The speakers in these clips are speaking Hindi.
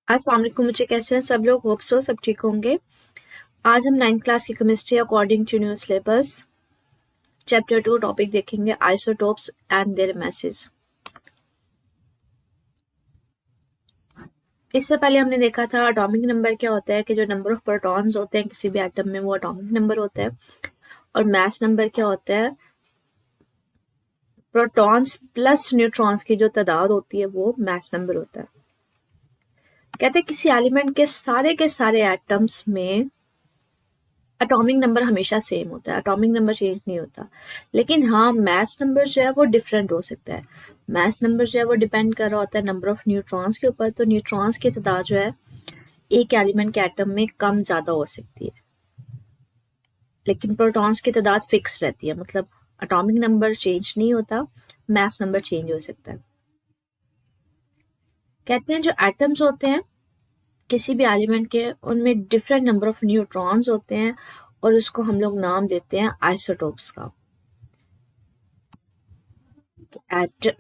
अस्सलाम वालेकुम। मुझे कैसे हैं सब लोग? होप सो सब ठीक होंगे। आज हम 9th क्लास की chemistry according to new syllabus chapter 2 topic देखेंगे, आइसोटोप्स एंड देयर मैसेज। इससे पहले हमने देखा था एटॉमिक नंबर क्या होता है, कि जो नंबर ऑफ प्रोटॉन्स होते हैं किसी भी एटम में वो एटॉमिक नंबर होता है। और मास नंबर क्या होता है, प्रोटॉन्स प्लस न्यूट्रॉन्स की जो तादाद होती है वो मास नंबर होता है। कहते हैं किसी एलिमेंट के सारे एटम्स में एटॉमिक नंबर हमेशा सेम होता है, एटॉमिक नंबर चेंज नहीं होता। लेकिन हाँ, मास नंबर जो है वो डिफरेंट हो सकता है। मास नंबर जो है वो डिपेंड कर रहा होता है नंबर ऑफ न्यूट्रॉन्स के ऊपर। तो न्यूट्रॉन्स की तादाद जो है एक एलिमेंट के एटम में कम ज्यादा हो सकती है, लेकिन प्रोटॉन्स की तादाद फिक्स रहती है। मतलब एटॉमिक नंबर चेंज नहीं होता, मास नंबर चेंज हो सकता है। कहते हैं जो एटम्स होते हैं किसी भी एलिमेंट के, उनमें डिफरेंट नंबर ऑफ न्यूट्रॉन्स होते हैं और उसको हम लोग नाम देते हैं आइसोटोप्स का।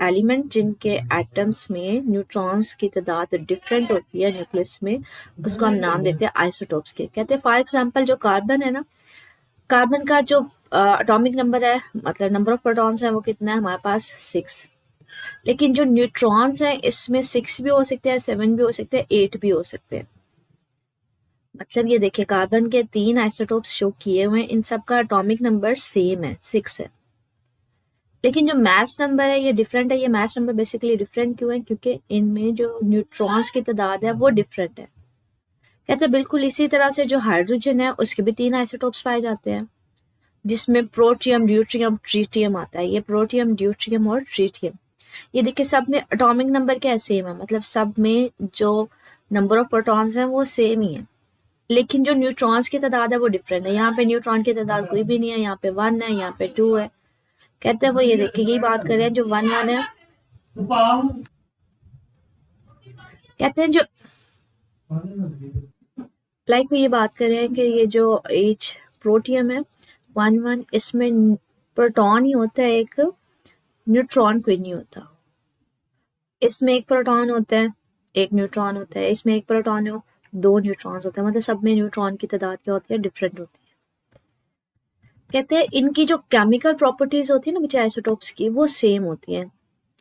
एलिमेंट जिनके एटम्स में न्यूट्रॉन्स की तादाद डिफरेंट होती है न्यूक्लियस में, उसको हम नाम देते हैं आइसोटोप्स के। कहते हैं फॉर एग्जांपल जो कार्बन है ना, कार्बन का जो एटॉमिक नंबर है, मतलब नंबर ऑफ प्रोटॉन्स है, वो कितना है हमारे पास 6। लेकिन जो न्यूट्रॉन्स हैं इसमें 6 भी हो सकते हैं, 7 भी हो सकते हैं, 8 भी हो सकते हैं। मतलब ये देखिए, कार्बन के 3 आइसोटोप्स शो किए हुए हैं, इन सब का एटॉमिक नंबर सेम है, 6 है। लेकिन जो मास नंबर है ये डिफरेंट है। ये मास नंबर बेसिकली डिफरेंट क्यों है? क्योंकि इनमें जो न्यूट्रॉन्स की तादाद है वो डिफरेंट है। कहते हैं बिल्कुल इसी तरह से जो हाइड्रोजन है उसके भी 3 आइसोटोप्स पाए जाते हैं, जिसमें प्रोटियम, ड्यूट्रियम, ट्रीटियम आता है। ये प्रोटियम, ड्यूट्रियम और ट्रीटियम, ये देखिए सब में एटॉमिक नंबर क्या है? सेम है। मतलब सब में जो नंबर ऑफ प्रोटॉन्स हैं वो सेम ही है, लेकिन जो न्यूट्रॉन्स की तादाद है वो डिफरेंट है। यहाँ पे न्यूट्रॉन की तादाद कोई भी नहीं है, यहाँ पे 1 है, यहाँ पे 2 है। कहते हैं वो ये देखिए, यही बात कर रहे हैं जो 1 है। कहते हैं जो वो ये बात कर रहे हैं कि ये जो एच प्रोटियम है 1 इसमें प्रोटॉन ही होता है, एक न्यूट्रॉन कोई नहीं होता। इसमें एक प्रोटॉन होता है, एक न्यूट्रॉन होता है। इसमें एक प्रोटॉन हो, 2 न्यूट्रॉन्स होते हैं। मतलब सब में न्यूट्रॉन की तादाद क्या होती है? डिफरेंट होती है। कहते हैं इनकी जो केमिकल प्रॉपर्टीज होती है ना बच्चे आइसोटोप्स की, वो सेम होती हैं।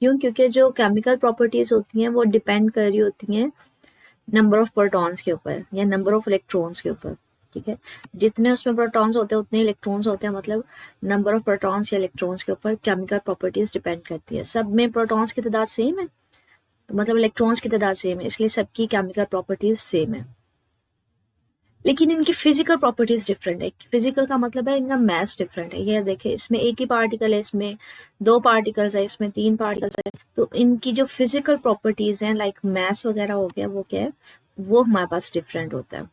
क्यों? क्योंकि जो केमिकल प्रॉपर्टीज होती हैं वो डिपेंड कर रही होती हैं नंबर ऑफ प्रोटॉन्स के ऊपर या नंबर ऑफ इलेक्ट्रॉन्स के ऊपर। ठीक है, जितने उसमें प्रोटॉन्स होते हैं उतने इलेक्ट्रॉन्स होते हैं। मतलब नंबर ऑफ प्रोटॉन्स या इलेक्ट्रॉन्स के ऊपर केमिकल प्रॉपर्टीज डिपेंड करती है। सब में प्रोटॉन्स की तादाद सेम है, तो मतलब इलेक्ट्रॉन्स की तादाद सेम है, इसलिए सबकी केमिकल प्रॉपर्टीज सेम है। लेकिन इनकी फिजिकल प्रॉपर्टीज डिफरेंट है। फिजिकल का मतलब है इनका मास डिफरेंट है। ये देखिए, इसमें एक ही पार्टिकल है, इसमें 2 पार्टिकल्स है, इसमें 3 पार्टिकल्स है। तो इनकी जो फिजिकल प्रॉपर्टीज हैं लाइक मास वगैरह हो गया, वो क्या है? वो हमारे पास डिफरेंट होता है।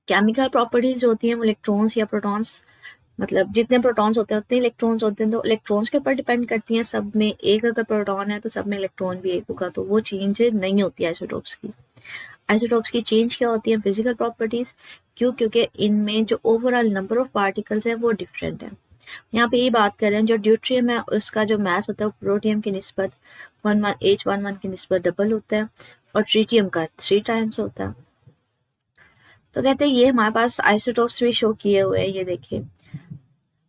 केमिकल प्रॉपर्टीज होती हैं वो इलेक्ट्रॉन्स या प्रोटॉन्स, मतलब जितने प्रोटॉन्स होते हैं उतने इलेक्ट्रॉन्स होते हैं। तो इलेक्ट्रॉन्स के ऊपर डिपेंड करती हैं। सब में एक अगर प्रोटॉन है तो सब में इलेक्ट्रॉन भी एक होगा, तो वो चेंज नहीं होती है आइसोटोप्स की। आइसोटोप्स की चेंज क्या होती है? Physical properties. क्यों? क्योंकि इनमें जो ओवरऑल नंबर ऑफ पार्टिकल्स है वो डिफरेंट है। यहाँ पे ये बात कर रहे हैं जो ड्यूट्रियम है उसका जो मास होता है प्रोटियम की निस्बत 11 की निस्बत डबल होता है, और ट्रीटियम का 3 टाइम्स होता है। तो कहते हैं ये हमारे पास आइसोटोप्स भी शो किए हुए हैं। ये देखिए,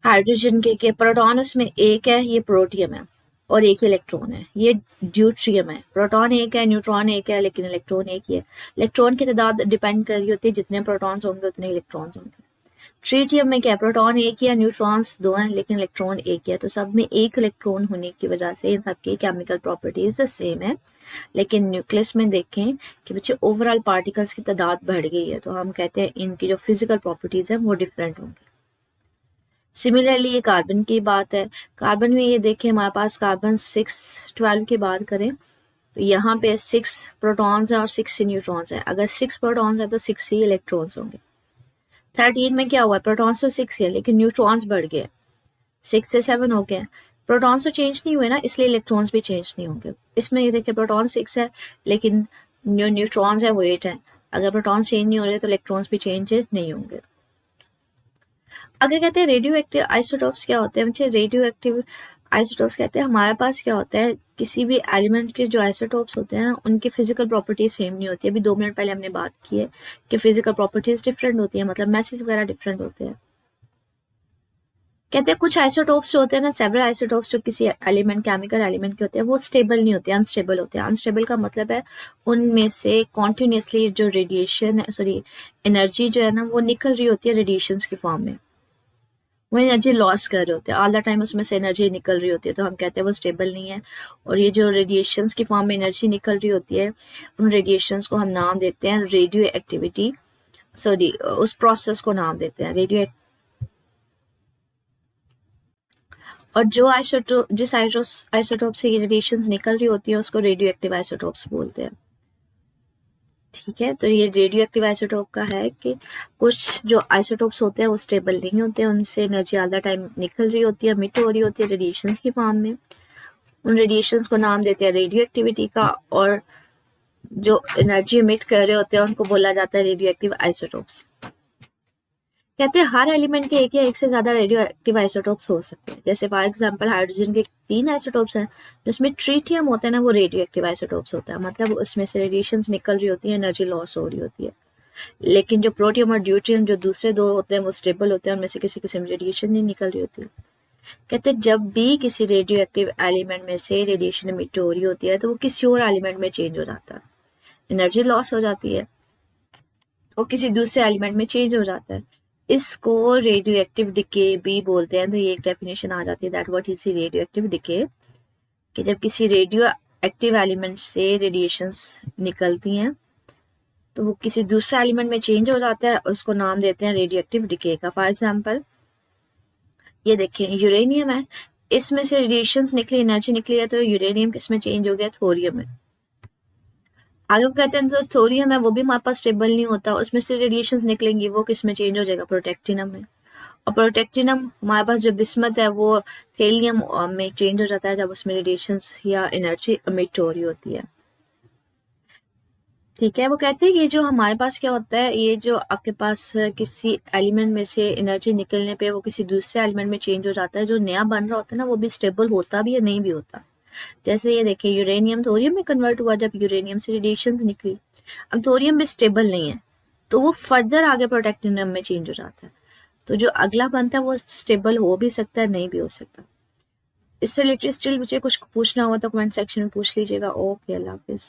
हाइड्रोजन के प्रोटॉन उसमें एक है, ये प्रोटियम है, और एक इलेक्ट्रॉन है, ये ड्यूट्रियम है। प्रोटॉन एक है, न्यूट्रॉन एक है, लेकिन इलेक्ट्रॉन एक ही है। इलेक्ट्रॉन की तादाद डिपेंड कर रही होती है, जितने प्रोटॉन्स होंगे उतने इलेक्ट्रॉन्स होंगे। ट्रीटियम में क्या है? प्रोटॉन एक ही है, न्यूट्रॉन्स 2 हैं, लेकिन इलेक्ट्रॉन एक ही है। तो सब में एक इलेक्ट्रॉन होने की वजह से इन सबकी केमिकल प्रॉपर्टीज सेम है। लेकिन न्यूक्लियस में देखें कि बच्चे ओवरऑल पार्टिकल्स की तादाद बढ़ गई है, तो हम कहते हैं इनकी जो फिजिकल प्रॉपर्टीज है वो डिफरेंट होंगी। सिमिलरली ये कार्बन की बात है। कार्बन में ये देखें हमारे पास कार्बन 612 की बात करें तो यहाँ पे 6 प्रोटॉन्स हैं और 6 न्यूट्रॉन्स हैं। अगर 6 प्रोटॉन्स हैं तो 6 ही इलेक्ट्रॉन्स होंगे। 13 में क्या हुआ है? प्रोटॉन्स तो 6 है लेकिन न्यूट्रॉन्स बढ़ गए, 6 से 7 हो गए। प्रोटॉन्स तो चेंज नहीं हुए ना, इसलिए इलेक्ट्रॉन्स भी चेंज नहीं होंगे। इसमें ये देखिए, प्रोटॉन 6 है लेकिन जो न्यूट्रॉन्स है वो 8 है। अगर प्रोटॉन्स चेंज नहीं हो रहे तो इलेक्ट्रॉन्स भी चेंज नहीं होंगे। अगर कहते हैं रेडियो एक्टिव आइसोटोप्स क्या होते हैं? रेडियो एक्टिव आइसोटोप्स कहते हैं हमारे पास क्या होता है, किसी भी एलिमेंट के जो आइसोटोप्स होते हैं ना, उनकी फिजिकल प्रॉपर्टीज सेम नहीं होती है। अभी 2 मिनट पहले हमने बात की है कि फिजिकल प्रॉपर्टीज डिफरेंट होती है, मतलब मैसेज वगैरह डिफरेंट होते हैं। कहते हैं कुछ आइसोटोप्स जो होते हैं ना, सेवरल आइसोटोप्स जो किसी एलिमेंट, केमिकल एलिमेंट के होते हैं, वो स्टेबल नहीं होते, अनस्टेबल होते हैं। अनस्टेबल का मतलब है उनमें से कॉन्टिन्यूसली जो रेडिएशन, सॉरी, एनर्जी जो है ना, वो निकल रही होती है रेडिएशंस की फॉर्म में। वो एनर्जी लॉस कर रहे होते हैं ऑल द टाइम, उसमें से एनर्जी निकल रही होती है, तो हम कहते हैं वो स्टेबल नहीं है। और ये जो रेडिएशंस की फॉर्म में एनर्जी निकल रही होती है, उन रेडिएशंस को हम नाम देते हैं रेडियो एक्टिविटी, सॉरी, उस प्रोसेस को नाम देते हैं रेडियो। और जो आइसोटोप, जिस आइसोटोप से रेडिएशंस निकल रही होती है, उसको रेडियो एक्टिव आइसोटोप्स बोलते हैं। ठीक है, तो ये रेडियो एक्टिव आइसोटोप का है कि कुछ जो आइसोटोप्स होते हैं वो स्टेबल नहीं होते हैं, उनसे एनर्जी ऑल द टाइम निकल रही होती है, मिट हो रही होती है रेडिएशंस की फॉर्म में। उन रेडिएशंस को नाम देते हैं रेडियो एक्टिविटी का, और जो एनर्जी इमिट कर रहे होते हैं उनको बोला जाता है रेडियो एक्टिव आइसोटोप्स। कहते हैं हर एलिमेंट के एक या एक से ज्यादा रेडियो एक्टिव आइसोटोप्स हो सकते हैं। जैसे फॉर एग्जांपल हाइड्रोजन के 3 आइसोटोप्स हैं, जिसमें ट्रीटियम होता है ना, वो रेडियो एक्टिव आइसोटोप्स होता है, मतलब उसमें से रेडिएशंस निकल रही होती है, एनर्जी लॉस हो रही होती है। लेकिन जो प्रोटियम और ड्यूटियम जो दूसरे 2 होते हैं वो स्टेबल होते हैं, उनमें से किसी किस्म की रेडिएशन नहीं निकल रही होती। कहते हैं जब भी किसी रेडियो एक्टिव एलिमेंट में से रेडिएशन इमिट हो रही होती है, तो वो किसी और एलिमेंट में चेंज हो जाता है, एनर्जी लॉस हो जाती है, वो किसी दूसरे एलिमेंट में चेंज हो जाता है। इसको रेडियो एक्टिव डिके भी बोलते हैं। तो ये एक डेफिनेशन आ जाती है, that what is radio active decay, कि जब किसी रेडियो एक्टिव एलिमेंट से रेडिएशंस निकलती हैं तो वो किसी दूसरे एलिमेंट में चेंज हो जाता है, और उसको नाम देते हैं रेडियो एक्टिव डिके का। फॉर एग्जाम्पल ये देखिए, यूरेनियम है, इसमें से रेडिएशंस निकली, एनर्जी निकली है, तो यूरेनियम किसमें चेंज हो गया, थोरियम में। आगे वो कहते हैं जो थोरियम है वो भी हमारे पास स्टेबल नहीं होता, उसमें से रेडिएशंस निकलेंगी, वो किस में चेंज हो जाएगा, प्रोटेक्टिनम में। और प्रोटेक्टिनम हमारे पास जो बिस्मत है वो हेलियम में चेंज हो जाता है, जब उसमें रेडिएशंस या एनर्जी इमिट हो रही होती है। ठीक है, वो कहते हैं ये जो हमारे पास क्या होता है, ये जो आपके पास किसी एलिमेंट में से एनर्जी निकलने पे वो किसी दूसरे एलिमेंट में चेंज हो जाता है, जो नया बन रहा होता है ना, वो भी स्टेबल होता भी है, नहीं भी होता। जैसे ये देखिए, यूरेनियम थोरियम में कन्वर्ट हुआ जब यूरेनियम से रेडिएशन निकली। अब थोरियम भी स्टेबल नहीं है, तो वो फर्दर आगे प्रोटेक्टिनम में चेंज हो जाता है। तो जो अगला बनता है वो स्टेबल हो भी सकता है, नहीं भी हो सकता। इससे रिलेटेड स्टिल मुझे कुछ पूछना हुआ तो कमेंट सेक्शन में पूछ लीजिएगा। ओके, अल्लाह हाफिज।